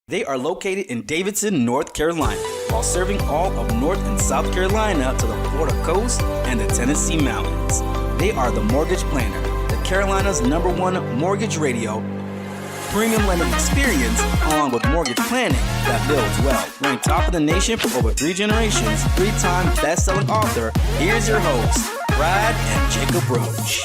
They are located in Davidson, North Carolina, while serving all of North and South Carolina to the Florida coast and the Tennessee mountains. They are the Mortgage Planner, the Carolina's #1 mortgage radio, premium lending experience, along with mortgage planning that builds wealth. Ranked top of the nation for over 3 generations, 3-time best-selling author, here's your host, Brad and Jacob Roche.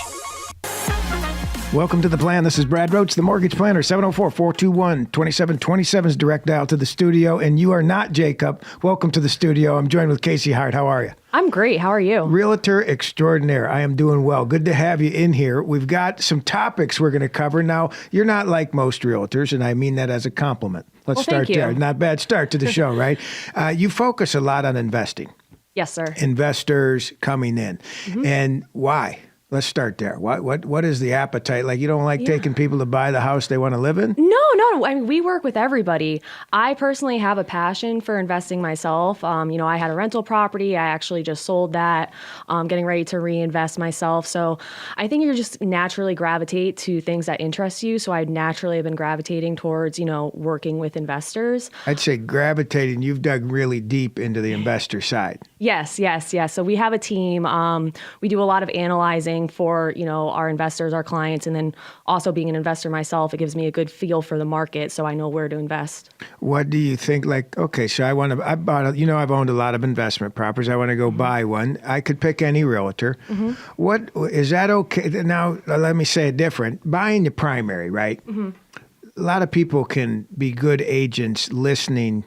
Welcome to The Plan. This is Brad Roche, the Mortgage Planner. 704-421-2727 is direct dial to the studio. And you are not Jacob. Welcome to the studio. I'm joined with Kasey, Hardt. How are you? I'm great. How are you? Realtor extraordinaire. I am doing well. Good to have you in here. We've got some topics we're going to cover. Now, you're not like most realtors, and I mean that as a compliment. Let's start there. Not bad start to the show, right? You focus a lot on investing. Yes, sir. Investors coming in. And why? Let's start there. What is the appetite? Like, you don't like taking people to buy the house they want to live in? No. I mean, we work with everybody. I personally have a passion for investing myself. I had a rental property. I actually just sold that, getting ready to reinvest myself. So I think you just naturally gravitate to things that interest you. So I naturally have been gravitating towards, working with investors. I'd say gravitating. You've dug really deep into the investor side. Yes. So we have a team. We do a lot of analyzing for, our investors, our clients, and then also being an investor myself, it gives me a good feel for the market so I know where to invest. What do you think? Like, okay, so I've owned a lot of investment properties. I want to go buy one. I could pick any realtor. What is that okay? Now, let me say it different. Buying the primary, right? A lot of people can be good agents listening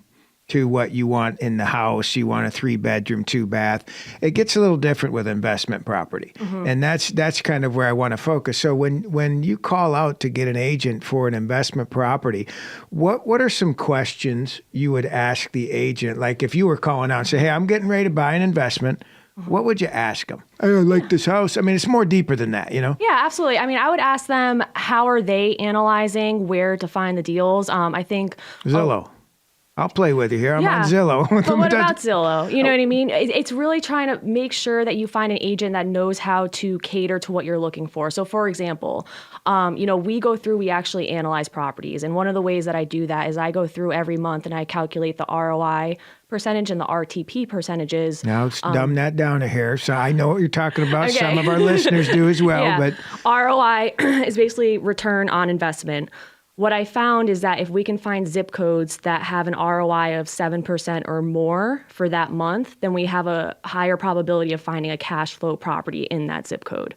to what you want in the house. You want a 3-bedroom, 2-bath. It gets a little different with investment property. And that's kind of where I want to focus. So when you call out to get an agent for an investment property, what are some questions you would ask the agent? Like if you were calling out and say, hey, I'm getting ready to buy an investment, what would you ask them? I like this house. I mean, it's more deeper than that, Yeah, absolutely. I mean, I would ask them, how are they analyzing where to find the deals? I think Zillow. I'll play with you here. I'm on Zillow. But what about Zillow? You know what I mean? It's really trying to make sure that you find an agent that knows how to cater to what you're looking for. So for example, we actually analyze properties. And one of the ways that I do that is I go through every month and I calculate the ROI percentage and the RTP percentages. Now let's dumb that down a hair. So I know what you're talking about. Okay. Some of our listeners do as well. But ROI is basically return on investment. What I found is that if we can find zip codes that have an ROI of 7% or more for that month, then we have a higher probability of finding a cash flow property in that zip code.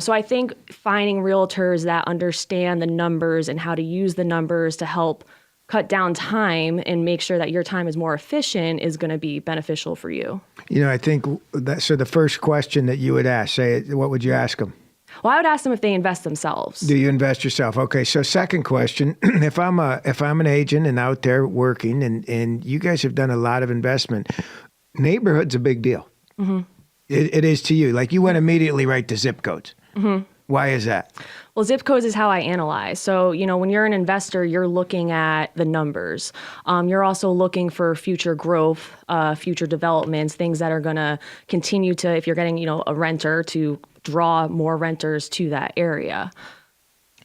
So I think finding realtors that understand the numbers and how to use the numbers to help cut down time and make sure that your time is more efficient is going to be beneficial for you. I think so the first question that you would ask, what would you ask them? Well, I would ask them if they invest themselves. Do you invest yourself? Okay. So second question, if I'm an agent and out there working and you guys have done a lot of investment, neighborhood's a big deal. It is to you. Like you went immediately right to zip codes. Why is that? Well, zip codes is how I analyze. So, when you're an investor, you're looking at the numbers. You're also looking for future growth, future developments, things that are going to continue to, if you're getting, a renter, to draw more renters to that area.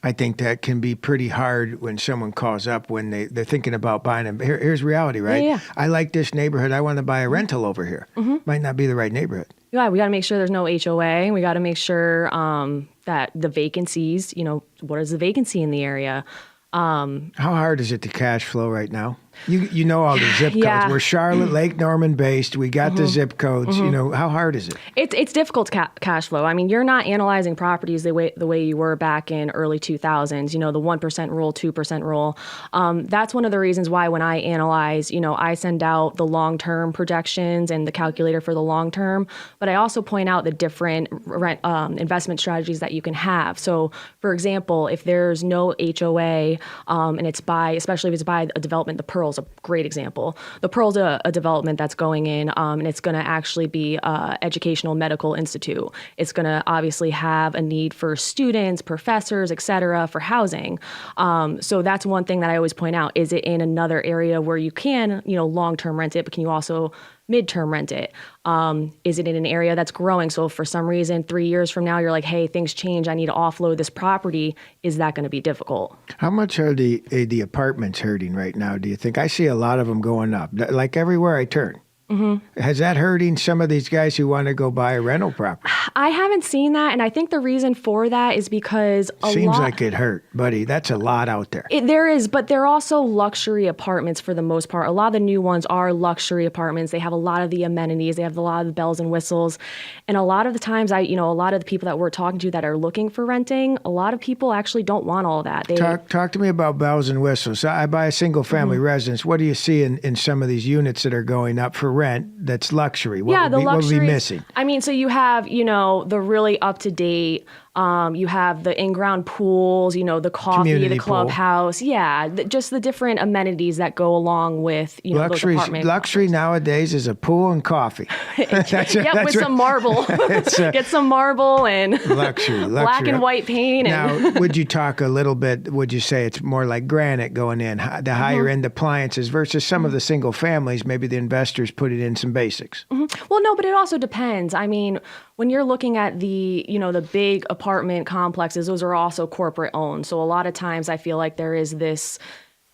I think that can be pretty hard when someone calls up when they're thinking about buying them. Here's reality, right? Yeah. I like this neighborhood. I want to buy a rental over here. Might not be the right neighborhood. Yeah, we got to make sure there's no HOA. We got to make sure that the vacancies, what is the vacancy in the area? How hard is it to cash flow right now? You know all the zip codes. We're Charlotte, Lake Norman based. We got the zip codes. How hard is it? It's difficult cash flow. I mean, you're not analyzing properties the way you were back in early 2000s. The 1% rule, 2% rule. That's one of the reasons why when I analyze, I send out the long-term projections and the calculator for the long term. But I also point out the different investment strategies that you can have. So, for example, if there's no HOA and it's especially if it's by a development, the Pearl's a great example. The Pearl's a development that's going in, and it's going to actually be educational medical institute. It's going to obviously have a need for students, professors, et cetera, for housing. So that's one thing that I always point out. Is it in another area where you can, long-term rent it, but can you also midterm rent it? Is it in an area that's growing? So if for some reason 3 years from now you're like, hey, things change, I need to offload this property, is that going to be difficult? How much are the apartments hurting right now, do you think? I see a lot of them going up, like everywhere I turn. Has that hurting some of these guys who want to go buy a rental property? I haven't seen that, and I think the reason for that is because Seems like it hurt, buddy. That's a lot out there. There is, but they're also luxury apartments for the most part. A lot of the new ones are luxury apartments. They have a lot of the amenities. They have a lot of the bells and whistles. And a lot of the times, a lot of the people that we're talking to that are looking for renting, a lot of people actually don't want all of that. Talk to me about bells and whistles. So I buy a single family residence. What do you see in some of these units that are going up for rent that's luxury? What would be missing? I mean, so you have, the really up-to-date, you have the in-ground pools, the coffee, Community the clubhouse. Pool. Yeah, just the different amenities that go along with, those apartment Luxury nowadays is a pool and coffee. With some marble. Get some marble and luxury. Black and white paint. Now, would you talk a little bit, would you say it's more like granite going in, the higher end appliances versus some of the single families, maybe the investors put it in some basics? Well, no, but it also depends. I mean, when you're looking at the big apartment complexes, those are also corporate owned. So a lot of times I feel like there is this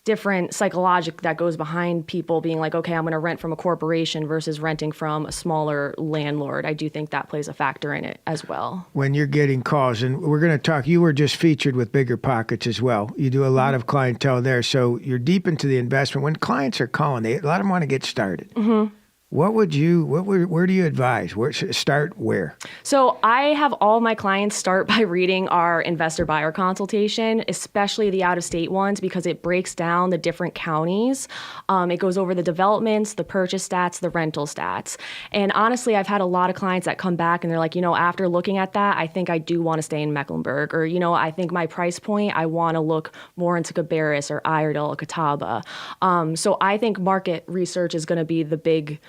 different psychologic that goes behind people being like, okay, I'm going to rent from a corporation versus renting from a smaller landlord. I do think that plays a factor in it as well. When you're getting calls, and we're going to talk, you were just featured with Bigger Pockets as well. You do a lot of clientele there. So you're deep into the investment. When clients are calling, a lot of them want to get started. Where do you advise? Start where? So I have all my clients start by reading our investor buyer consultation, especially the out-of-state ones, because it breaks down the different counties. It goes over the developments, the purchase stats, the rental stats. And honestly, I've had a lot of clients that come back and they're like, after looking at that, I think I do want to stay in Mecklenburg, or, I think my price point, I want to look more into Cabarrus or Iredell or Catawba. So I think market research is going to be the big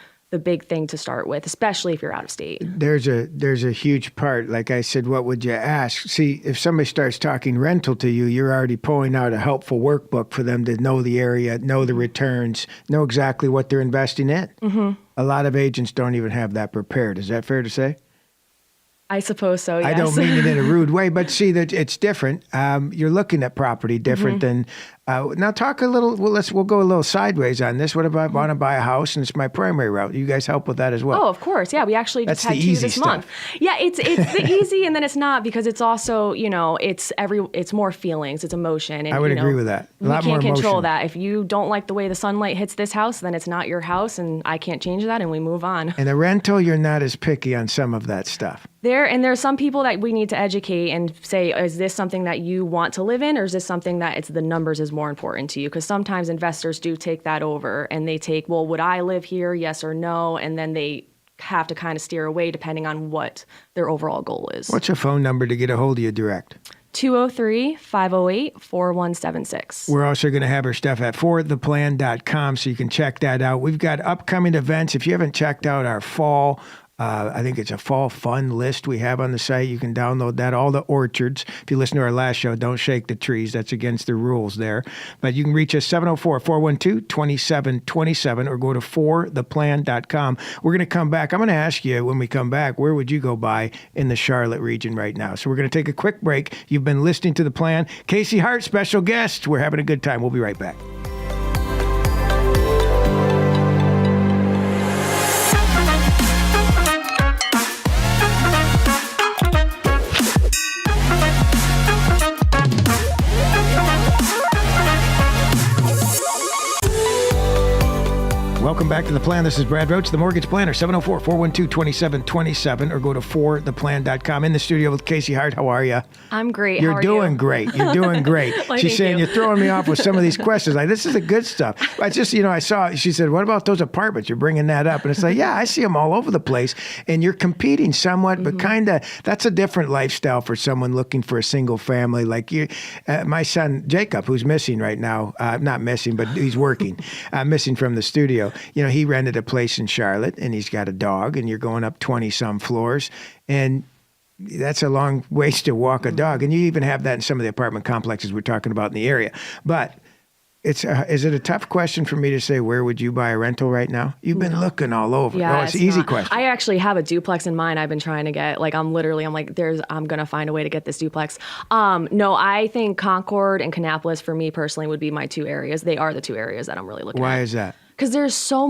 thing to start with, especially if you're out of state. There's a huge part. Like I said, what would you ask? See, if somebody starts talking rental to you, you're already pulling out a helpful workbook for them to know the area, know the returns, know exactly what they're investing in. A lot of agents don't even have that prepared. Is that fair to say? I suppose so, yes. I don't mean it in a rude way, but see that it's different. You're looking at property different than. Now talk a little. Well, we'll go a little sideways on this. What if I want to buy a house and it's my primary route? You guys help with that as well. Oh, of course. Yeah, we actually just had two this month. Yeah, it's the easy, and then it's not, because it's also it's more feelings, it's emotion. And, I would agree with that. We can't control that. If you don't like the way the sunlight hits this house, then it's not your house, and I can't change that, and we move on. And a rental, you're not as picky on some of that stuff. There's some people that we need to educate and say, is this something that you want to live in, or is this something that the numbers is more important to you? Because sometimes investors do take that over, and they take, well, would I live here, yes or no? And then they have to kind of steer away depending on what their overall goal is. What's a phone number to get a hold of you direct? 203-508-4176. We're also going to have our stuff at fortheplan.com, so you can check that out. We've got upcoming events. If you haven't checked out our fall, I think it's a fall fun list we have on the site. You can download that. All the orchards. If you listen to our last show, don't shake the trees. That's against the rules there. But you can reach us 704-412-2727 or go to fortheplan.com. We're going to come back. I'm going to ask you when we come back, where would you go buy in the Charlotte region right now? So we're going to take a quick break. You've been listening to The Plan. Kasey Hardt, special guest. We're having a good time. We'll be right back. Welcome back to The Plan. This is Brad Roach, the Mortgage Planner, 704-412-2727, or go to fortheplan.com. In the studio with Kasey Hardt. How are you? I'm great. You're doing great. You're doing great. She's saying you're throwing me off with some of these questions. Like, this is the good stuff. I just, I saw, she said, what about those apartments? You're bringing that up. And it's like, yeah, I see them all over the place. And you're competing somewhat, but kind of, that's a different lifestyle for someone looking for a single family. Like you, my son, Jacob, who's missing right now, not missing, but he's working, missing from the studio. He rented a place in Charlotte, and he's got a dog, and you're going up 20-some floors, and that's a long ways to walk a dog. And you even have that in some of the apartment complexes we're talking about in the area. But Is it a tough question for me to say, where would you buy a rental right now? You've been looking all over. Yeah, Oh, it's an easy not. question. I actually have a duplex in mind. I've been trying to get, like, I'm going to find a way to get this duplex. No, I think Concord and Kannapolis for me personally would be my two areas. They are the two areas that I'm really looking at. Why is that? Because there's so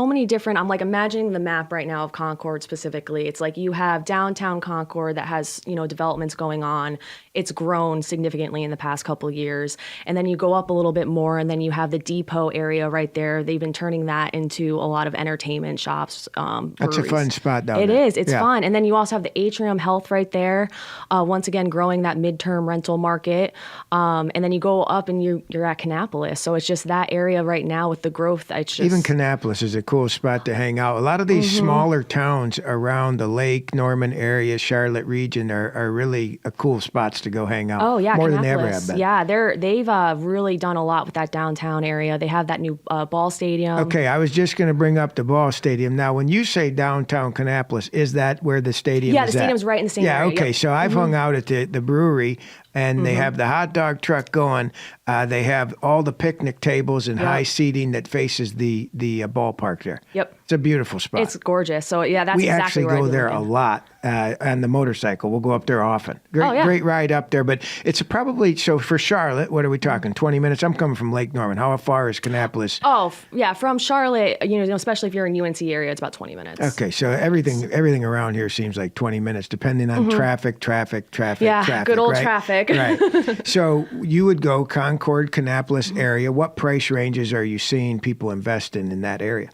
many different, I'm like imagining the map right now of Concord specifically. It's like you have downtown Concord that has, developments going on. It's grown significantly in the past couple of years. And then you go up a little bit more and then you have the depot area right there. They've been turning that into a lot of entertainment shops. That's a fun spot down there. It is. It's fun. And then you also have the Atrium Health right there. Once again, growing that midterm rental market. And then you go up and you're at Kannapolis. So it's just that area right now with the growth. Even Kannapolis is a cool spot to hang out. A lot of these smaller towns around the Lake, Norman area, Charlotte region are really cool spots to go hang out. Oh, yeah. More than they ever have been. Yeah, they've really done a lot with that downtown area. They have that new ball stadium. Okay, I was just going to bring up the ball stadium. Now, when you say downtown Kannapolis, is that where the stadium is Yeah, the stadium's right in the same area. Yeah, okay. Yep. So I've hung out at the brewery, and they have the hot dog truck going. They have all the picnic tables and high seating that faces the ballpark there. Yep. It's a beautiful spot. It's gorgeous. So, yeah, that's we exactly where actually go I'd be there looking. a lot on the motorcycle. We'll go up there often. Oh, yeah. Great ride up there. But it's probably, so for Charlotte, what are we talking, 20 minutes? I'm coming from Lake Norman. How far is Kannapolis? Oh, yeah, from Charlotte, especially if you're in UNC area, it's about 20 minutes. Okay, so everything around here seems like 20 minutes, depending on traffic. Yeah, good old right? traffic. Right. So you would go Concord, Kannapolis area. What price ranges are you seeing people invest in that area?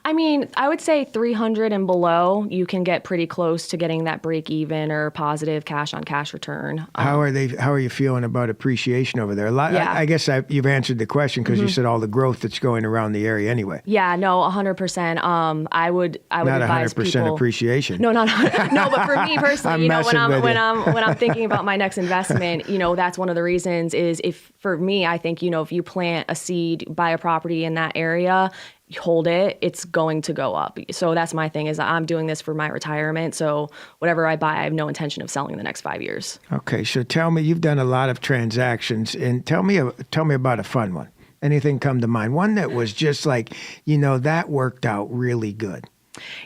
I mean, I would say 300 and below, you can get pretty close to getting that break even or positive cash on cash return. How are you feeling about appreciation over there? Yeah. I guess you've answered the question because you said all the growth that's going around the area anyway. Yeah, no, 100%. I would Not advise 100% people. appreciation. No, not no, but for me personally, I'm when I'm thinking about my next investment, that's one of the reasons is for me, I think, if you plant a seed, buy a property in that area, hold it, it's going to go up. So that's my thing is I'm doing this for my retirement. So whatever I buy, I have no intention of selling in the next 5 years. Okay. So tell me, you've done a lot of transactions, and tell me about a fun one. Anything come to mind? One that was just like, that worked out really good.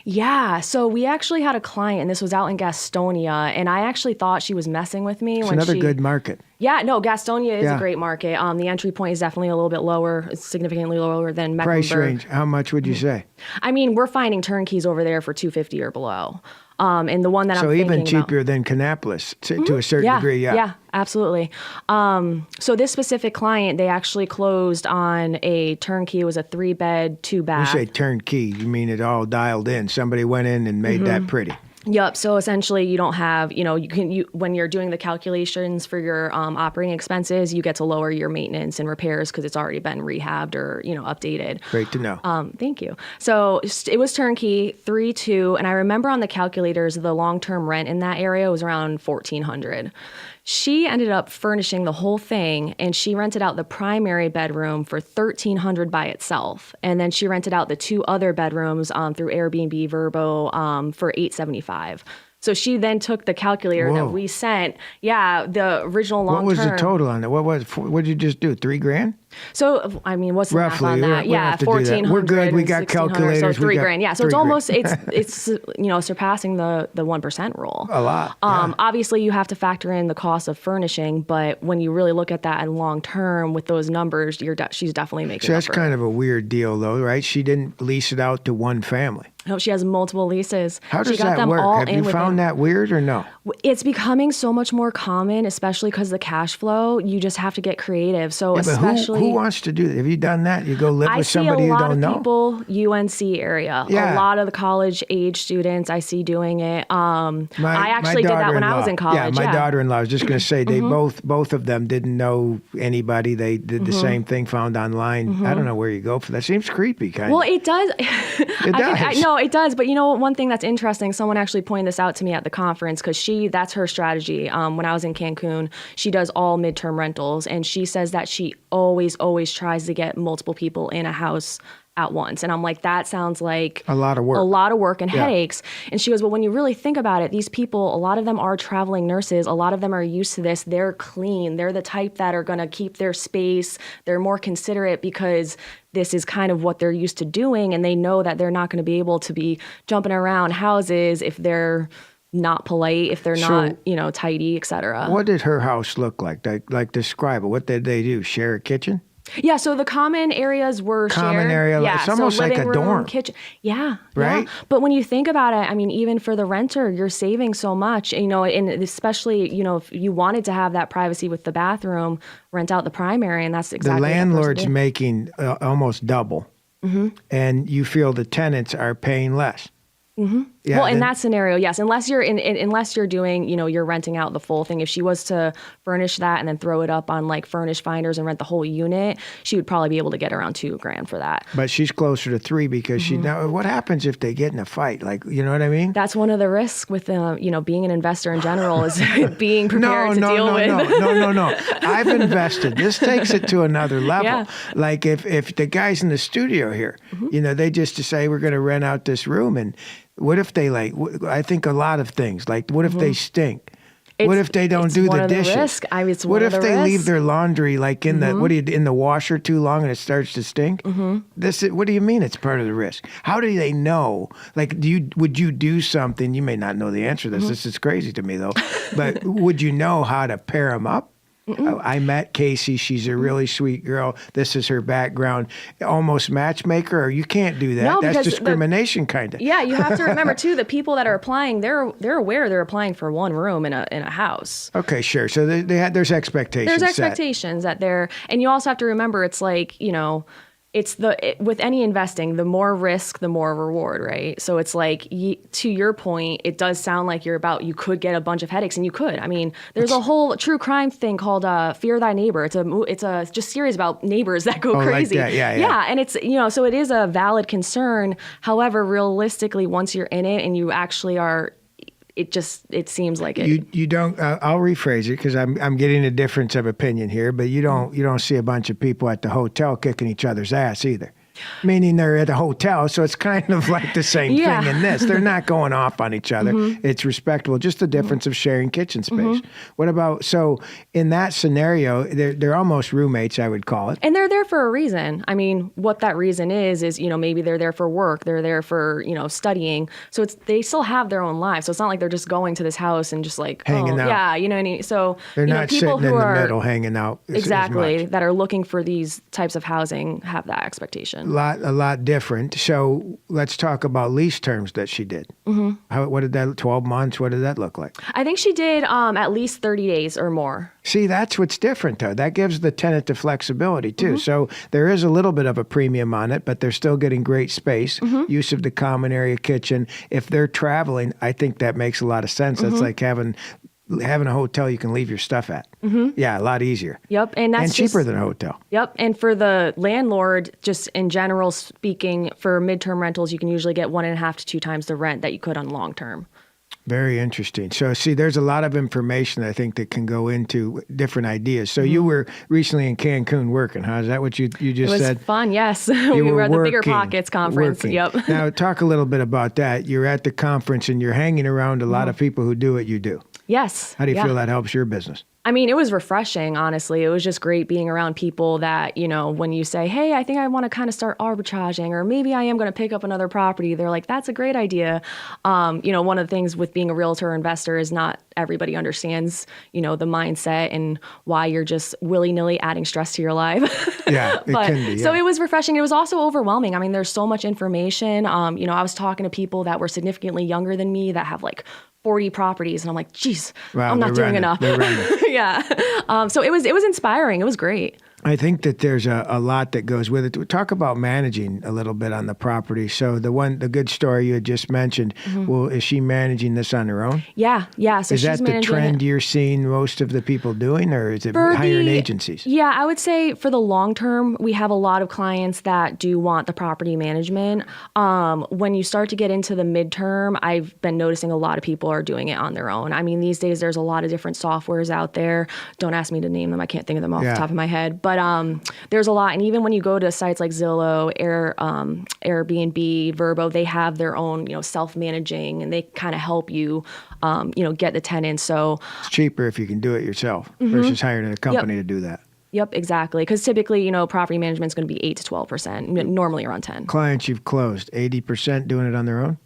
Yeah. So we actually had a client, and this was out in Gastonia, and I actually thought she was messing with me. It's another good market. Yeah, no, Gastonia is a great market. The entry point is definitely a little bit lower, significantly lower than Mecklenburg. Price range, how much would you say? I mean, we're finding turnkeys over there for $250 or below. And the one that I'm thinking So even about, cheaper than Kannapolis to a certain degree, yeah. Yeah, absolutely. So this specific client, they actually closed on a turnkey. It was a 3-bed, 2-bath. You say turnkey, you mean it all dialed in. Somebody went in and made that pretty. Yep. So essentially, you don't have, when you're doing the calculations for your operating expenses, you get to lower your maintenance and repairs because it's already been rehabbed or, updated. Great to know. Thank you. So it was turnkey, 3-2, and I remember on the calculators, the long-term rent in that area was around $1,400. She ended up furnishing the whole thing, and she rented out the primary bedroom for $1,300 by itself, and then she rented out the 2 other bedrooms through Airbnb, Verbo for $875. So she then took the calculator that we sent. Yeah, the original long-term. What was the total on that? What did you just do? $3,000? So, I mean, what's the math on that? Yeah, $1,400. We're good. We got calculators. So $3,000. Yeah, so it's almost it's surpassing the 1% rule. A lot. Yeah. Obviously, you have to factor in the cost of furnishing, but when you really look at that in long term with those numbers, she's definitely making. So that's kind of a weird deal, though, right? She didn't lease it out to one family. No, she has multiple leases. How does that work? Have you found that weird or no? It's becoming so much more common, especially because of the cash flow. You just have to get creative. So yeah, especially, who wants to do that? Have you done that? You go live with somebody you don't know? I see a lot of people, UNC area. Yeah. A lot of the college age students I see doing it. I actually did that when I was in college. Yeah, my daughter-in-law, I was just going to say, they both of them didn't know anybody. They did the same thing, found online. I don't know where you go for that. Seems creepy, kind of. Well, it does. It does. No, it does. But one thing that's interesting, someone actually pointed this out to me at the conference because that's her strategy. When I was in Cancun, she does all midterm rentals, and she says that she always tries to get multiple people in a house at once. And I'm like, that sounds like a lot of work. A lot of work and headaches. And she goes, well, when you really think about it, these people, a lot of them are traveling nurses. A lot of them are used to this. They're clean. They're the type that are going to keep their space. They're more considerate because this is kind of what they're used to doing. And they know that they're not going to be able to be jumping around houses if they're not polite, if they're not, tidy, et cetera. What did her house look like? Like describe it. What did they do? Share a kitchen? Yeah, so the common areas were common shared. area, yeah, it's almost so like a living room, dorm. kitchen. Yeah, right. Yeah. But when you think about it, I mean, even for the renter, you're saving so much. And especially if you wanted to have that privacy with the bathroom, rent out the primary, and that's exactly the what landlord's person did. making almost double, and you feel the tenants are paying less. Yeah, well, in that scenario, yes, unless you're doing, you're renting out the full thing. If she was to furnish that and then throw it up on like Furnish Finders and rent the whole unit, she would probably be able to get around $2,000 for that. But she's closer to 3 because she now. What happens if they get in a fight? Like, you know what I mean? That's one of the risks with being an investor in general is being prepared to deal with. No. I've invested. This takes it to another level. Yeah. Like if the guys in the studio here, they just say we're going to rent out this room, and what if they I think a lot of things, like what if they stink? What if they don't do the dishes? What if they leave their laundry in the in the washer too long and it starts to stink? What do you mean it's part of the risk? How do they know? Like, would you do something? You may not know the answer to this. This is crazy to me though. But would you know how to pair them up? I met Kasey. She's a really sweet girl. This is her background. Almost matchmaker, or you can't do that. No, that's discrimination, kind of. Yeah, you have to remember too. The people that are applying, they're aware they're applying for one room in a house. Okay, sure. So there's expectations. There's expectations that and you also have to remember it's like with any investing, the more risk, the more reward, right? So it's like, to your point, it does sound like you could get a bunch of headaches, and you could. I mean, there's a whole true crime thing called Fear Thy Neighbor. It's a just series about neighbors that go crazy. Like that. Yeah. Yeah, and it's so it is a valid concern. However, realistically, once you're in it and you actually are. It seems like it. You don't. I'll rephrase it because I'm getting a difference of opinion here. But you don't see a bunch of people at the hotel kicking each other's ass either. Meaning they're at a hotel, so it's kind of like the same thing in this. They're not going off on each other. It's respectable. Just the difference of sharing kitchen space. What about, so in that scenario, they're almost roommates, I would call it. And they're there for a reason. I mean, what that reason is maybe they're there for work. They're there for, studying. So they still have their own lives. So it's not like they're just going to this house and just like, hanging out. Yeah, what I mean? So they're not people sitting who in the are, middle hanging out exactly, as much. that are looking for these types of housing have that expectation. A lot different. So let's talk about lease terms that she did. What did that, 12 months? What did that look like? I think she did at least 30 days or more. See, that's what's different, though. That gives the tenant the flexibility, too. So there is a little bit of a premium on it, but they're still getting great space, use of the common area kitchen. If they're traveling, I think that makes a lot of sense. That's like having a hotel you can leave your stuff at. Yeah, a lot easier. Yep, and cheaper than a hotel. Yep, and for the landlord, just in general speaking, for midterm rentals, you can usually get 1.5 to 2 times the rent that you could on long term. Very interesting. So, see, there's a lot of information I think that can go into different ideas. So you were recently in Cancun working, huh? Is that what you just said? It was fun, yes. We were at the Bigger Pockets conference. Yep. Now, talk a little bit about that. You're at the conference and you're hanging around a lot of people who do what you do. Yes. How do you feel that helps your business? I mean, it was refreshing, honestly. It was just great being around people that, when you say, hey, I think I want to kind of start arbitraging, or maybe I am going to pick up another property. They're like, that's a great idea. One of the things with being a realtor investor is not everybody understands, the mindset and why you're just willy-nilly adding stress to your life. Yeah, it can be. Yeah. So it was refreshing. It was also overwhelming. I mean, there's so much information. I was talking to people that were significantly younger than me that have like 40 properties. And I'm like, geez, wow, I'm not doing enough. Yeah. So it was inspiring. It was great. I think that there's a lot that goes with it. We talk about managing a little bit on the property. So the good story you had just mentioned, well, is she managing this on her own? Yeah. So is that the trend you're seeing most of the people doing, or is it hiring agencies? Yeah, I would say for the long term, we have a lot of clients that do want the property management. When you start to get into the midterm, I've been noticing a lot of people are doing it on their own. I mean, these days there's a lot of different softwares out there. Don't ask me to name them. I can't think of them off the top of my head. there's a lot. And even when you go to sites like Zillow, Airbnb, Vrbo, they have their own, self-managing, and they kind of help you, get the tenants. So it's cheaper if you can do it yourself versus hiring a company to do that. Yep, exactly. Because typically, property management is going to be 8 to 12%, normally around 10. Clients you've closed, 80% doing it on their own?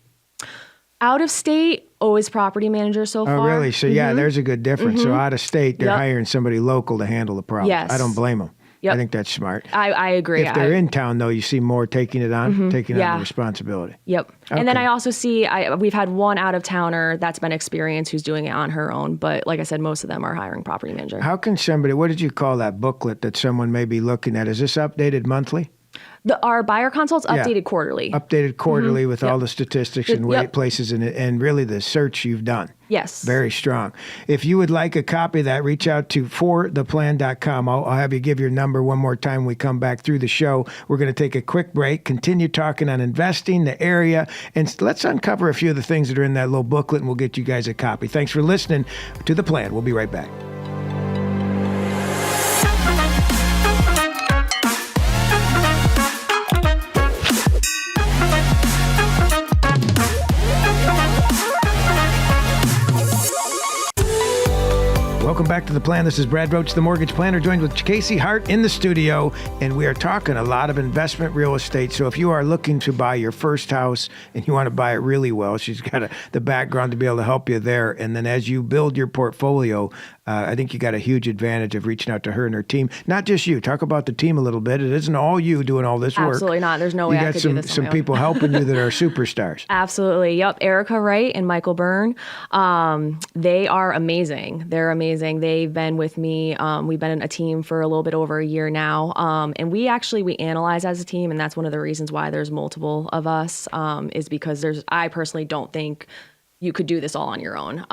Out of state, always property manager so far. Oh, really? So, yeah, there's a good difference. So out of state, they're hiring somebody local to handle the problem. Yes. I don't blame them. Yep. I think that's smart. I agree. If they're in town, though, you see more taking it on, taking on the responsibility. Yep. Okay. And then I also see, we've had one out-of-towner that's been experienced who's doing it on her own. But like I said, most of them are hiring property manager. How can somebody, what did you call that booklet that someone may be looking at? Is this updated monthly? Our buyer consult's updated quarterly. Updated quarterly with all the statistics and places and really the search you've done. Yes. Very strong. If you would like a copy of that, reach out to fortheplan.com. I'll have you give your number one more time when we come back through the show. We're going to take a quick break, continue talking on investing, the area, and let's uncover a few of the things that are in that little booklet, and we'll get you guys a copy. Thanks for listening to The Plan. We'll be right back. Welcome back to The Plan. This is Brad Roche, the mortgage planner, joined with Kasey, Hardt in the studio, and we are talking a lot of investment real estate. So if you are looking to buy your first house and you want to buy it really well, she's got the background to be able to help you there. And then as you build your portfolio, I think you got a huge advantage of reaching out to her and her team. Not just you. Talk about the team a little bit. It isn't all you doing all this work. Absolutely not. There's no way I could do this on my own. You got some people helping you that are superstars. Absolutely. Yep. Erica Wright and Michael Byrne. They are amazing. They're amazing. They've been with me. We've been a team for a little bit over a year now. And we analyze as a team. And that's one of the reasons why there's multiple of us, is because I personally don't think you could do this all on your own.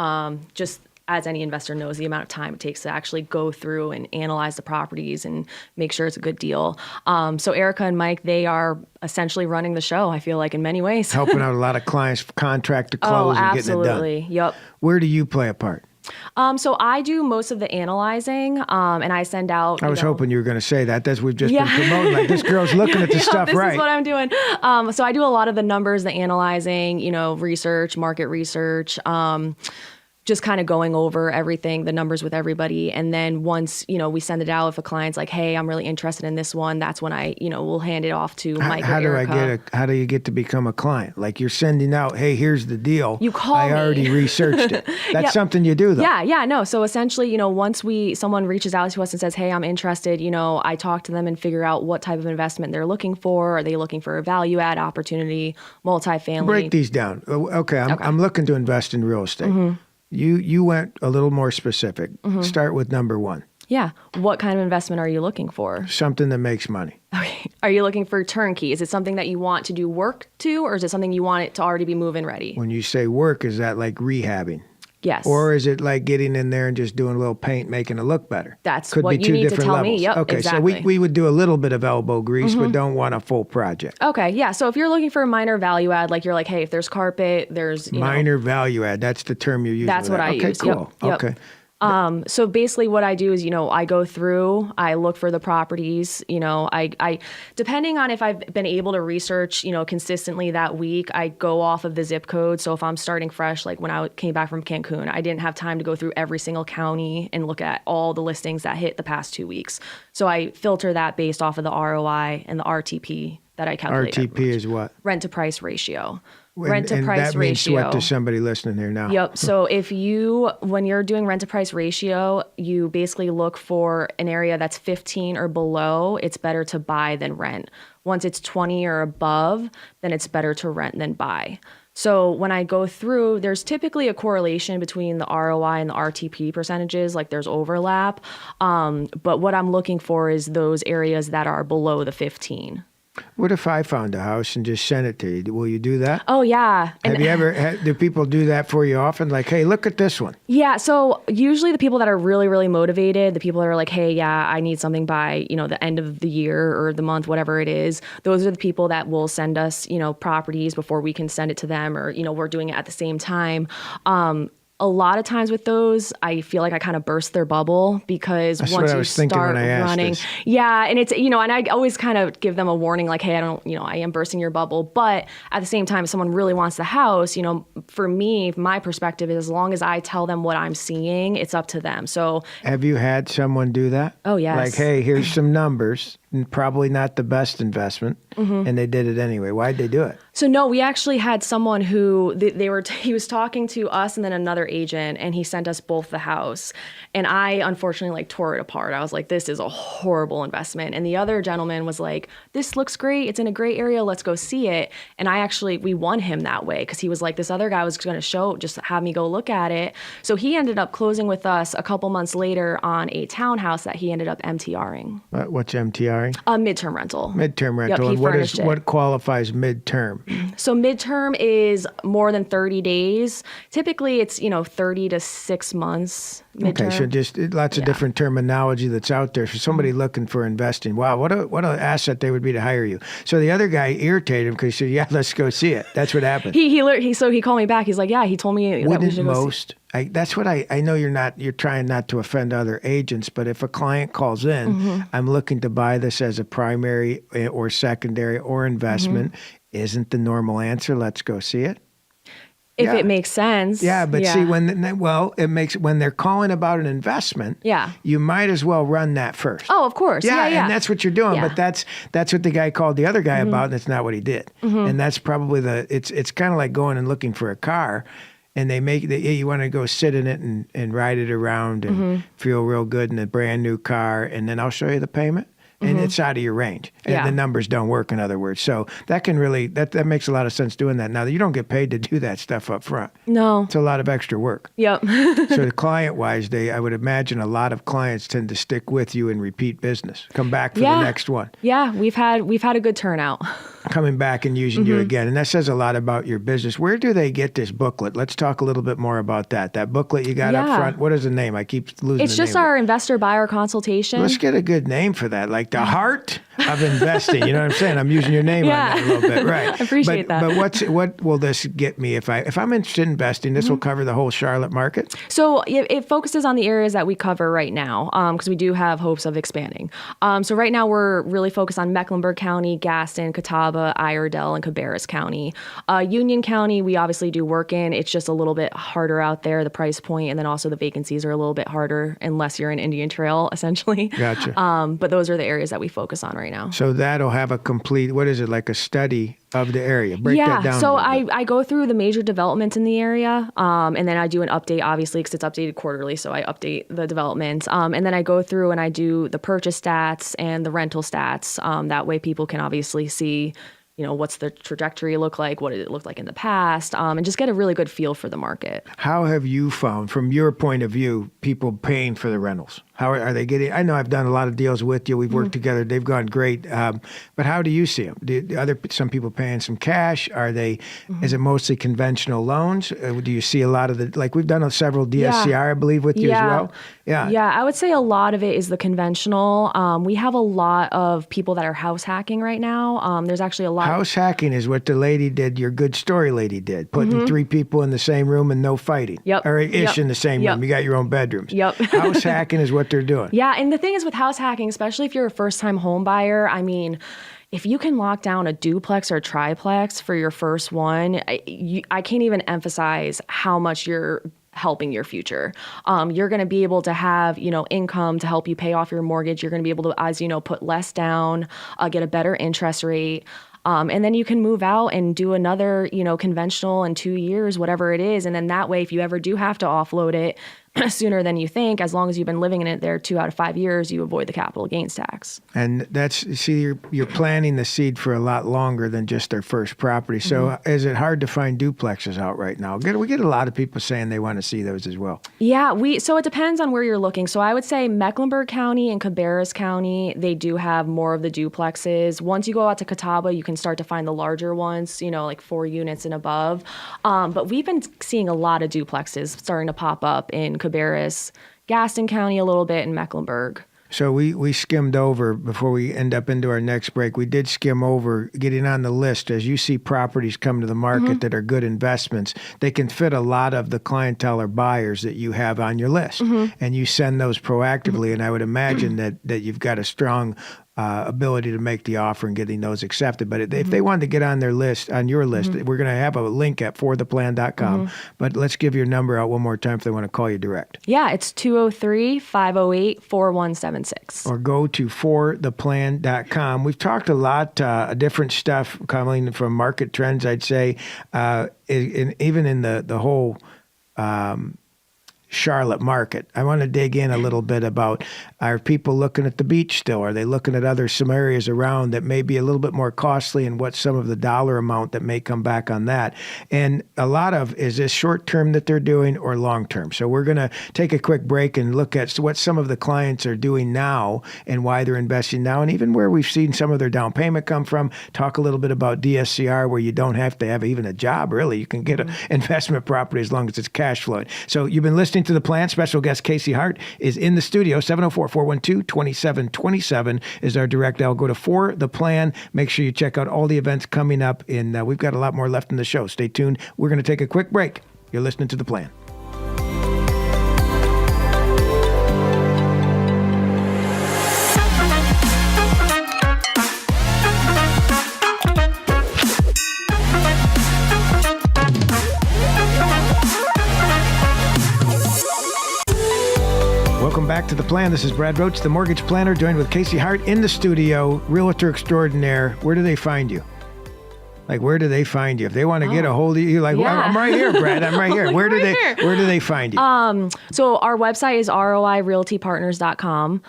Just as any investor knows, the amount of time it takes to actually go through and analyze the properties and make sure it's a good deal. So Erica and Mike, they are essentially running the show, I feel like, in many ways. Helping out a lot of clients, contract to close and getting it done. Absolutely. Yep. Where do you play a part? So I do most of the analyzing, and I send out. I was hoping you were going to say that. That's we've just been promoting. Like, this girl's looking at the stuff this right. This is what I'm doing. So I do a lot of the numbers, the analyzing, research, market research. Just kind of going over everything, the numbers with everybody. And then once, we send it out, if a client's like, hey, I'm really interested in this one, that's when I, we'll hand it off to Mike or Erica. How do you get to become a client? Like, you're sending out, hey, here's the deal. You call me. I already researched it. That's something you do, though. Yeah, no. So essentially, once someone reaches out to us and says, hey, I'm interested, I talk to them and figure out what type of investment they're looking for. Are they looking for a value add opportunity, multifamily? Break these down. Okay, I'm looking to invest in real estate. Mm-hmm. You went a little more specific. Mm-hmm. Start with number one. Yeah. What kind of investment are you looking for? Something that makes money. Okay. Are you looking for turnkey? Is it something that you want to do work to, or is it something you want it to already be move-in ready? When you say work, is that like rehabbing? Yes. Or is it like getting in there and just doing a little paint, making it look better? That's Could what be you two need to different tell levels. me. Yep, okay, exactly. So we would do a little bit of elbow grease, but don't want a full project. Okay, yeah. So if you're looking for a minor value add, like you're like, hey, if there's carpet, there's minor value add. That's the term you're using. That's what I use. Okay, cool. Yep. Okay. So basically what I do is, I go through, I look for the properties, I depending on if I've been able to research, consistently that week, I go off of the zip code. So if I'm starting fresh, like when I came back from Cancun, I didn't have time to go through every single county and look at all the listings that hit the past 2 weeks. So I filter that based off of the ROI and the RTP that I calculate. RTP is what? Rent to price ratio. Rent to price ratio. That means what to somebody listening here now? Yep. So when you're doing rent to price ratio, you basically look for an area that's 15 or below. It's better to buy than rent. Once it's 20 or above, then it's better to rent than buy. So when I go through, there's typically a correlation between the ROI and the RTP percentages, like there's overlap. But what I'm looking for is those areas that are below the 15. What if I found a house and just sent it to you? Will you do that? Oh, yeah. Have you ever, do people do that for you often? Like, hey, look at this one. Yeah. So usually the people that are really, really motivated, the people that are like, hey, yeah, I need something by, the end of the year or the month, whatever it is. Those are the people that will send us, properties before we can send it to them, or, we're doing it at the same time. a lot of times with those, I feel like I kind of burst their bubble because That's once what I you was thinking start when I asked running, this. yeah, and it's, and I always kind of give them a warning, like, hey, I am bursting your bubble. But at the same time, if someone really wants the house, for me, my perspective is as long as I tell them what I'm seeing, it's up to them. So Have you had someone do that? Oh, yes. Like, hey, here's some numbers, and probably not the best investment, and they did it anyway. Why'd they do it? So no, we actually had someone who he was talking to us and then another agent, and he sent us both the house. And I unfortunately tore it apart. I was like, this is a horrible investment. And the other gentleman was like, this looks great. It's in a great area. Let's go see it. And we won him that way because he was like, this other guy was going to just have me go look at it. So he ended up closing with us a couple months later on a townhouse that he ended up MTRing. What's MTRing? A midterm rental. Midterm rental. Yep, he furnished it. What qualifies midterm? So midterm is more than 30 days. Typically, it's 30 to 6 months. Midterm. Okay, so just lots of different terminology that's out there for somebody looking for investing. Wow, what an asset they would be to hire you. So the other guy irritated him because he said, "Yeah, let's go see it." That's what happened. He called me back. He's like, "Yeah, he told me that we Wouldn't should go see." That's what I know you're trying not to offend other agents, but if a client calls in, I'm looking to buy this as a primary or secondary or investment, isn't the normal answer, let's go see it? If it makes sense. Yeah, but see, when they're calling about an investment, you might as well run that first. Oh, of course. Yeah. And that's what you're doing. Yeah. But that's what the guy called the other guy about, and it's not what he did. And that's probably it's kind of like going and looking for a car. And you want to go sit in it and ride it around and feel real good in a brand new car, and then I'll show you the payment. And it's out of your range. And the numbers don't work, in other words. So that can really, that makes a lot of sense doing that. Now, you don't get paid to do that stuff up front. No. It's a lot of extra work. Yep. So the client-wise, I would imagine a lot of clients tend to stick with you and repeat business. Come back for the next one. Yeah, we've had a good turnout. Coming back and using you again. And that says a lot about your business. Where do they get this booklet? Let's talk a little bit more about that. That booklet you got up front, what is the name? I keep losing the name. It's just our investor buyer consultation. Let's get a good name for that, like the Hardt of investing. You know what I'm saying? I'm using your name on that a little bit, right? I appreciate that. But what will this get me if I'm interested in investing? This will cover the whole Charlotte market. So it focuses on the areas that we cover right now, because we do have hopes of expanding. So right now we're really focused on Mecklenburg County, Gaston, Catawba, Iredell, and Cabarrus County. Union County, we obviously do work in. It's just a little bit harder out there, the price point, and then also the vacancies are a little bit harder unless you're in Indian Trail, essentially. Gotcha. But those are the areas that we focus on right now. So that'll have a complete, what is it, like a study of the area? Break that down. So I go through the major developments in the area, and then I do an update, obviously, because it's updated quarterly, so I update the developments. And then I go through and I do the purchase stats and the rental stats. That way people can obviously see, what's the trajectory look like, what did it look like in the past, and just get a really good feel for the market. How have you found, from your point of view, people paying for the rentals? How are they getting? I know I've done a lot of deals with you. We've worked together. They've gone great. But how do you see them? Some people paying some cash? Are they? Is it mostly conventional loans? Do you see a lot of we've done several DSCR, I believe, with you as well? Yeah, I would say a lot of it is the conventional. We have a lot of people that are house hacking right now. There's actually a lot. House hacking is what the lady did, your good story lady did, putting 3 people in the same room and no fighting. Yep. Or ish in the same room. You got your own bedrooms. Yep. House hacking is what they're doing. Yeah, and the thing is with house hacking, especially if you're a first-time home buyer, I mean, if you can lock down a duplex or triplex for your first one, I can't even emphasize how much you're helping your future. You're going to be able to have, income to help you pay off your mortgage. You're going to be able to, as put less down, get a better interest rate. And then you can move out and do another, conventional in 2 years, whatever it is. And then that way, if you ever do have to offload it sooner than you think, as long as you've been living in it there 2 out of 5 years, you avoid the capital gains tax. And you're planting the seed for a lot longer than just their first property. So is it hard to find duplexes out right now? We get a lot of people saying they want to see those as well. Yeah, so it depends on where you're looking. So I would say Mecklenburg County and Cabarrus County, they do have more of the duplexes. Once you go out to Catawba, you can start to find the larger ones, like 4 units and above. But we've been seeing a lot of duplexes starting to pop up in Cabarrus, Gaston County a little bit, and Mecklenburg. So we skimmed over, before we end up into our next break, we did skim over getting on the list. As you see properties come to the market that are good investments, they can fit a lot of the clientele or buyers that you have on your list. And you send those proactively, and I would imagine that you've got a strong ability to make the offer and getting those accepted. But if they wanted to get on their list, on your list, we're going to have a link at fortheplan.com. But let's give your number out one more time if they want to call you direct. Yeah, it's 203-508-4176. Or go to fortheplan.com. We've talked a lot, different stuff coming from market trends, I'd say, even in the whole Charlotte market. I want to dig in a little bit about, are people looking at the beach still? Are they looking at some areas around that may be a little bit more costly, and what's some of the dollar amount that may come back on that? And a lot of, is this short term that they're doing or long term? So we're going to take a quick break and look at what some of the clients are doing now and why they're investing now, and even where we've seen some of their down payment come from. Talk a little bit about DSCR, where you don't have to have even a job, really. You can get an investment property as long as it's cash flowing. So you've been listening to The Plan. Special guest Kasey Hardt is in the studio. 704-412-2727 is our direct dial. Go to For The Plan. Make sure you check out all the events coming up. We've got a lot more left in the show. Stay tuned. We're going to take a quick break. You're listening to The Plan. Welcome back to The Plan. This is Brad Roach, the mortgage planner, joined with Kasey Hardt in the studio, realtor extraordinaire. Where do they find you? Where do they find you? If they want to get a hold of you, well, I'm right here, Brad. I'm right here. Where do they find you? So our website is roirealtypartners.com.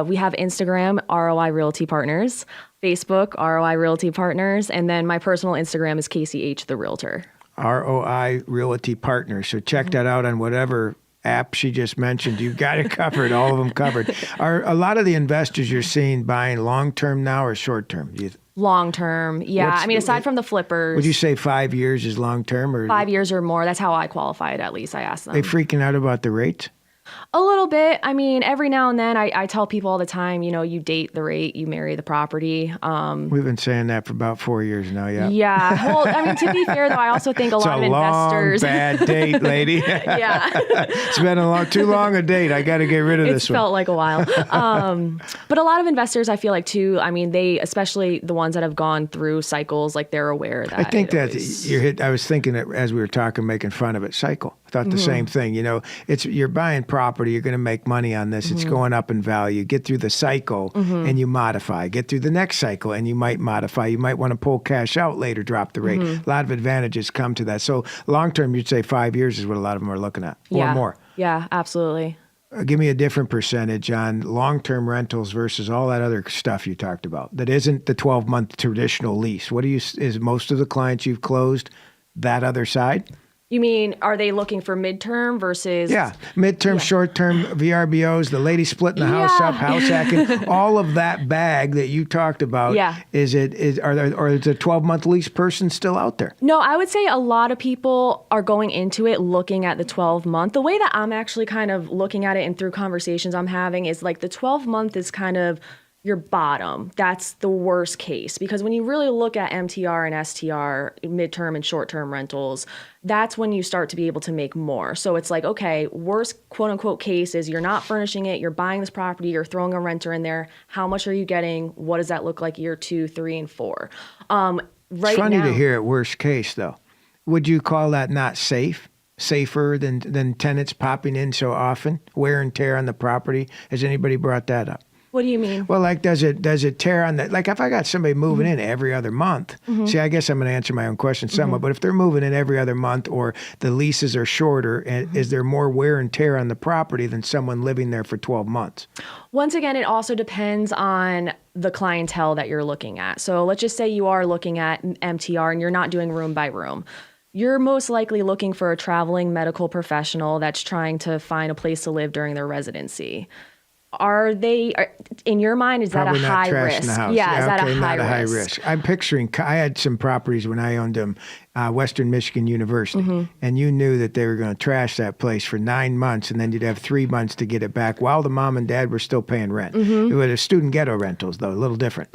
We have Instagram, ROI Realty Partners, Facebook, ROI Realty Partners, and then my personal Instagram is Kasey H, the Realtor. ROI Realty Partners. So check that out on whatever app she just mentioned. You've got it covered, all of them covered. Are a lot of the investors you're seeing buying long-term now or short-term? Long-term, yeah. Aside from the flippers. Would you say 5 years is long-term? Or 5 years or more. That's how I qualify it, at least. I ask them. They freaking out about the rates? A little bit. Every now and then I tell people all the time, you date the rate, you marry the property. We've been saying that for about 4 years now, yeah. Yeah. Well, to be fair, though, I also think a lot of investors. It's a long, bad date, lady. Yeah. It's been too long a date. I got to get rid of this one. It felt like a while. But a lot of investors, I feel like, too, they, especially the ones that have gone through cycles, they're aware that. I think I was thinking that as we were talking, making fun of it, cycle. I thought the same thing. You're buying property, you're going to make money on this. It's going up in value. Get through the cycle and you modify. Get through the next cycle and you might modify. You might want to pull cash out later, drop the rate. A lot of advantages come to that. So long term, you'd say 5 years is what a lot of them are looking at, or more. Yeah, absolutely. Give me a different percentage on long-term rentals versus all that other stuff you talked about that isn't the 12-month traditional lease. Is most of the clients you've closed that other side? You mean, are they looking for midterm versus? Yeah, midterm, short-term, VRBOs, the lady splitting the house up, house hacking, all of that bag that you talked about. Yeah. Is a 12-month lease person still out there? No, I would say a lot of people are going into it looking at the 12-month. The way that I'm actually kind of looking at it and through conversations I'm having is the 12-month is kind of your bottom. That's the worst case, because when you really look at MTR and STR, midterm and short-term rentals, that's when you start to be able to make more. So it's okay, worst quote unquote case is you're not furnishing it, you're buying this property, you're throwing a renter in there. How much are you getting? What does that look like year 2, 3, and 4? It's funny to hear it worst case though. Would you call that not safer than tenants popping in so often? Wear and tear on the property? Has anybody brought that up? What do you mean? Well, does it tear on that? If I got somebody moving in every other month, see, I guess I'm going to answer my own question somewhat, but if they're moving in every other month or the leases are shorter, is there more wear and tear on the property than someone living there for 12 months? Once again, it also depends on the clientele that you're looking at. So let's just say you are looking at MTR and you're not doing room by room. You're most likely looking for a traveling medical professional that's trying to find a place to live during their residency. In your mind, is Probably that a high risk? In the house. Yeah, is that a not high risk? I'm picturing, I had some properties when I owned them Western Michigan University, and you knew that they were going to trash that place for 9 months, and then you'd have 3 months to get it back while the mom and dad were still paying rent. It was student ghetto rentals, though, a little different.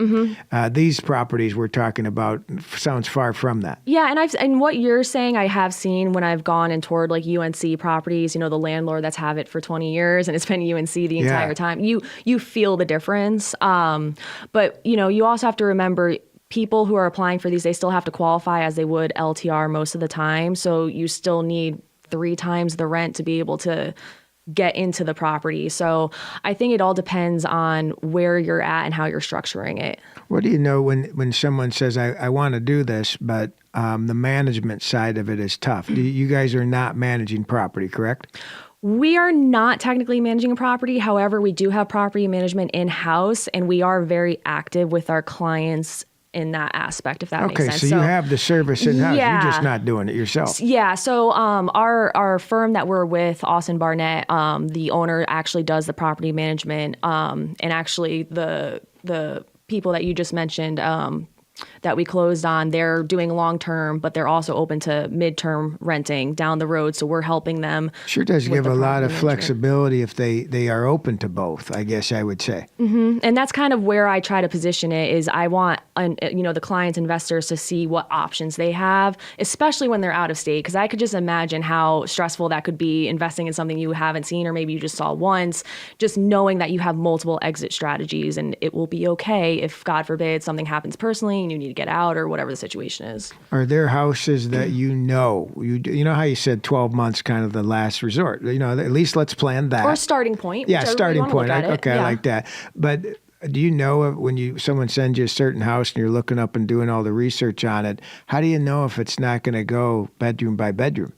These properties we're talking about sounds far from that. Yeah, and what you're saying, I have seen when I've gone and toured like UNC properties. You know, the landlord that's had it for 20 years and it's been UNC the entire time. You feel the difference, but you know, you also have to remember, people who are applying for these, they still have to qualify as they would LTR most of the time. So you still need 3 times the rent to be able to get into the property. So I think it all depends on where you're at and how you're structuring it. What do you know when someone says, I want to do this, but the management side of it is tough? You guys are not managing property, correct? We are not technically managing a property. However, we do have property management in-house, and we are very active with our clients in that aspect, if that makes sense. Okay, so you have the service in-house. Yeah. You're just not doing it yourself. Yeah, so our firm that we're with, Austin-Barnett, the owner actually does the property management, and actually the people that you just mentioned that we closed on, they're doing long-term, but they're also open to mid-term renting down the road. So we're helping them. Sure does give a lot of flexibility if they are open to both, I guess I would say. And that's kind of where I try to position it, is I want the clients, investors to see what options they have, especially when they're out of state. Because I could just imagine how stressful that could be, investing in something you haven't seen or maybe you just saw once, just knowing that you have multiple exit strategies and it will be okay if, God forbid, something happens personally and you need to get out or whatever the situation is. Are there houses that you know how you said 12 months kind of the last resort? You know, at least let's plan that. Or starting point. Yeah, starting point. Okay, yeah. I like that. But do you know when someone sends you a certain house and you're looking up and doing all the research on it, how do you know if it's not going to go bedroom by bedroom?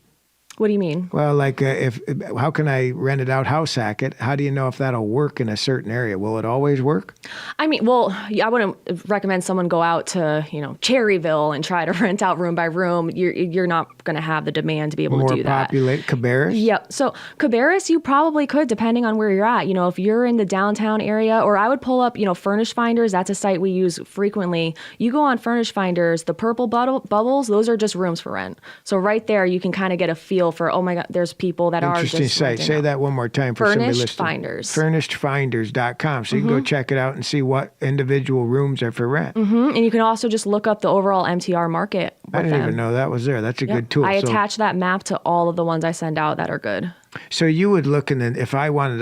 What do you mean? Well, like how can I rent it out, house hack it? How do you know if that'll work in a certain area? Will it always work? I mean, well, I wouldn't recommend someone go out to, Cherryville and try to rent out room by room. You're not going to have the demand to be able to do that. More populated Cabarrus? Yep. So Cabarrus, you probably could, depending on where you're at. If you're in the downtown area, or I would pull up, Furnish Finders. That's a site we use frequently. You go on Furnish Finders, the purple bubbles, those are just rooms for rent. So right there, you can kind of get a feel for, oh my God, there's people that are just Interesting site. Say that one more time for somebody listening. Finders. Furnishedfinders.com. So you can go check it out and see what individual rooms are for rent. And you can also just look up the overall MTR market. I didn't even know that was there. That's a good tool. I attach that map to all of the ones I send out that are good. So you would look, and then if I wanted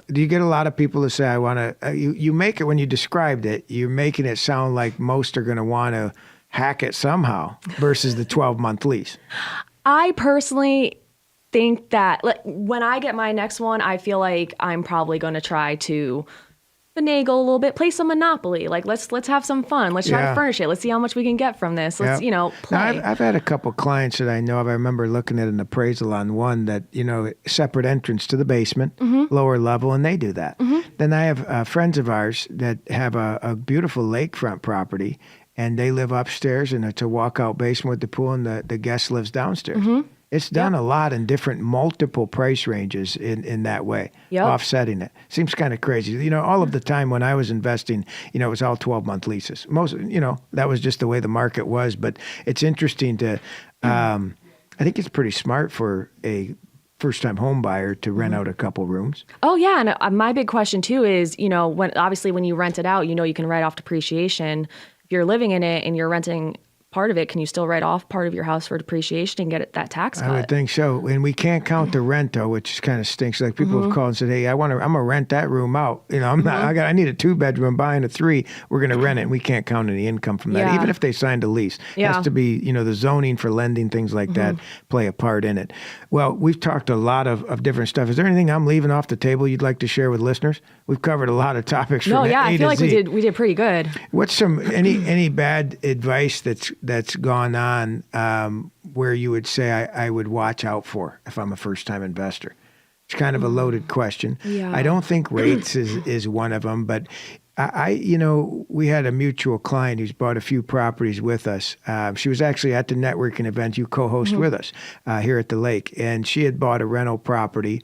do you get a lot of people to say, I want to, you make it, when you described it, you're making it sound like most are going to want to hack it somehow versus the 12-month lease. I personally think that when I get my next one, I feel like I'm probably going to try to finagle a little bit, play some Monopoly. Like let's have some fun. Let's try to furnish it. Let's see how much we can get from this. Let's play. Now, I've had a couple clients that I know of. I remember looking at an appraisal on one that separate entrance to the basement, lower level, and they do that. Then I have friends of ours that have a beautiful lakefront property, and they live upstairs, and it's a walkout basement with the pool, and the guest lives downstairs. It's done a lot in different multiple price ranges in that way, offsetting it. Seems kind of crazy. All of the time when I was investing, it was all 12-month leases. Most, that was just the way the market was. But it's interesting to, I think it's pretty smart for a first-time home buyer to rent out a couple rooms. Oh, yeah. And my big question, too, is, when you rent it out, you can write off depreciation. If you're living in it and you're renting part of it, can you still write off part of your house for depreciation and get that tax cut? I would think so. And we can't count the rent, though, which kind of stinks. Like people have called and said, hey, I'm going to rent that room out. I need a 2-bedroom, buying a 3. We're going to rent it. And we can't count any income from that, even if they signed a lease. It has to be, the zoning for lending, things like that play a part in it. Well, we've talked a lot of different stuff. Is there anything I'm leaving off the table you'd like to share with listeners? We've covered a lot of topics. No, from yeah, A I feel to like Z. we did pretty good. What's any bad advice that's gone on where you would say I would watch out for if I'm a first-time investor? It's kind of a loaded question. Yeah. I don't think rates is one of them, but we had a mutual client who's bought a few properties with us. She was actually at the networking event you co-host with us here at the lake, and she had bought a rental property,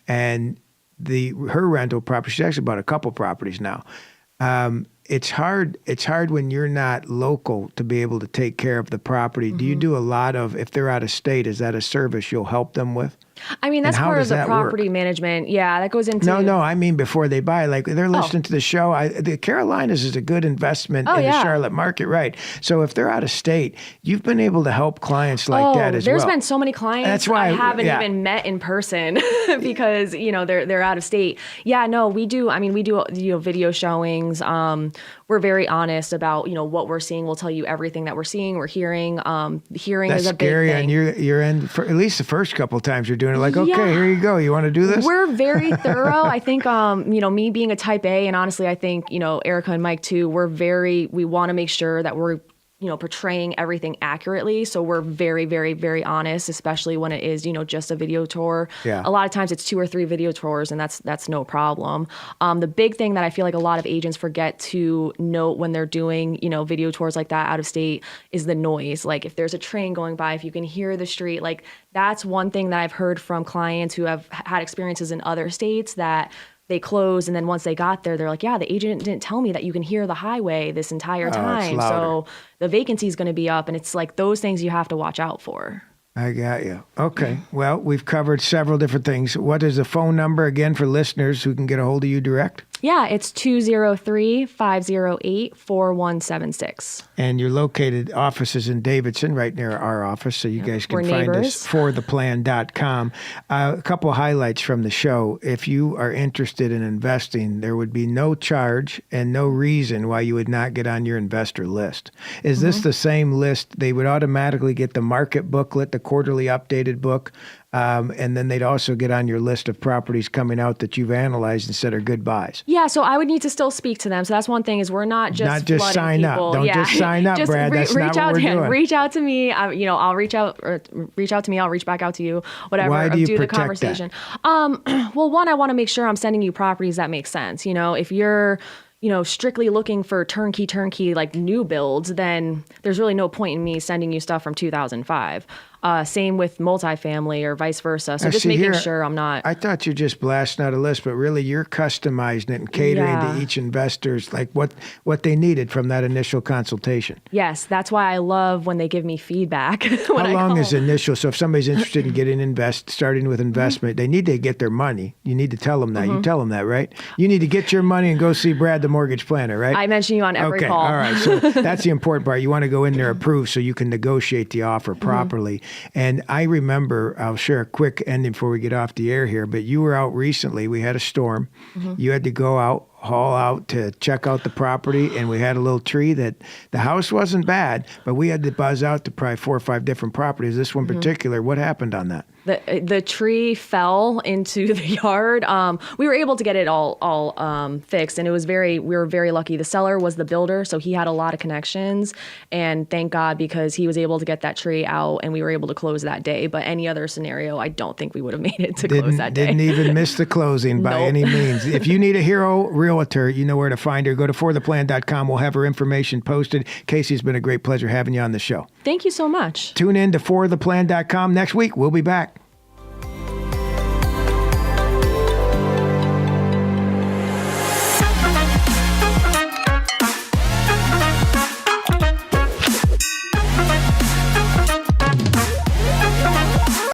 and her rental property, she's actually bought a couple properties now. it's hard. It's hard when you're not local to be able to take care of the property. Do you do a lot of, if they're out of state, is that a service you'll help them with? I mean, that's part of the property management. Yeah, that goes into... No, I mean before they buy. Like, they're listening to the show. The Carolinas is a good investment in the Charlotte market, right? So if they're out of state, you've been able to help clients like that as well. There's been so many clients that's why I haven't even met in person because, they're out of state. Yeah, no, we do. I mean, we do video showings. We're very honest about, what we're seeing. We'll tell you everything that we're seeing, we're hearing. Hearing is a big thing. That's scary, and you're in, for at least the first couple of times you're doing it, like, okay, here you go. You want to do this? We're very thorough. I think, me being a type A, and honestly, I think, Erica and Mike too, we want to make sure that we're, portraying everything accurately. So we're very, very, very honest, especially when it is, just a video tour. Yeah. A lot of times it's 2 or 3 video tours, and that's no problem. The big thing that I feel like a lot of agents forget to note when they're doing, video tours like that out of state is the noise. Like, if there's a train going by, if you can hear the street, like, that's one thing that I've heard from clients who have had experiences in other states that they closed, and then once they got there, they're like, yeah, the agent didn't tell me that you can hear the highway this entire time. So the vacancy is going to be up, and it's like those things you have to watch out for. I got you. Okay. Well, we've covered several different things. What is the phone number again for listeners who can get a hold of you direct? Yeah, it's 203-508-4176. And you're located, offices in Davidson, right near our office, so you guys can find us fortheplan.com. A couple of highlights from the show. If you are interested in investing, there would be no charge and no reason why you would not get on your investor list. Is this the same list? They would automatically get the market booklet, the quarterly updated book, and then they'd also get on your list of properties coming out that you've analyzed and said are good buys. Yeah, so I would need to still speak to them. So that's one thing, is we're not just sign people. Up. Don't just sign up, Brad. That's not what we're doing. Reach out to me. I'll reach out to me. I'll reach back out to you. Whatever. Why do you do the protect conversation. that? Well, one, I want to make sure I'm sending you properties that make sense. If you're strictly looking for turnkey, like new builds, then there's really no point in me sending you stuff from 2005. Same with multifamily or vice versa. So just making sure I'm not... I thought you just blasting out a list, but really you're customizing it and catering to each investor's, like what they needed from that initial consultation. Yes, that's why I love when they give me feedback. How long is initial? So if somebody's interested in getting starting with investment, they need to get their money. You need to tell them that. You tell them that, right? You need to get your money and go see Brad, the mortgage planner, right? I mention you on every call. All right. So that's the important part. You want to go in there approved so you can negotiate the offer properly. And I remember, I'll share a quick ending before we get off the air here, but you were out recently. We had a storm. You had to go out, haul out to check out the property, and we had a little tree that the house wasn't bad, but we had to buzz out to probably 4 or 5 different properties. This one particular, what happened on that? The tree fell into the yard. We were able to get it all fixed, and we were very lucky. The seller was the builder, so he had a lot of connections, and thank God, because he was able to get that tree out, and we were able to close that day. But any other scenario, I don't think we would have made it to close that day. Didn't even miss the closing by any means. If you need a hero realtor, you know where to find her. Go to fortheplan.com. We'll have her information posted. Kasey, it's been a great pleasure having you on the show. Thank you so much. Tune in to fortheplan.com next week. We'll be back.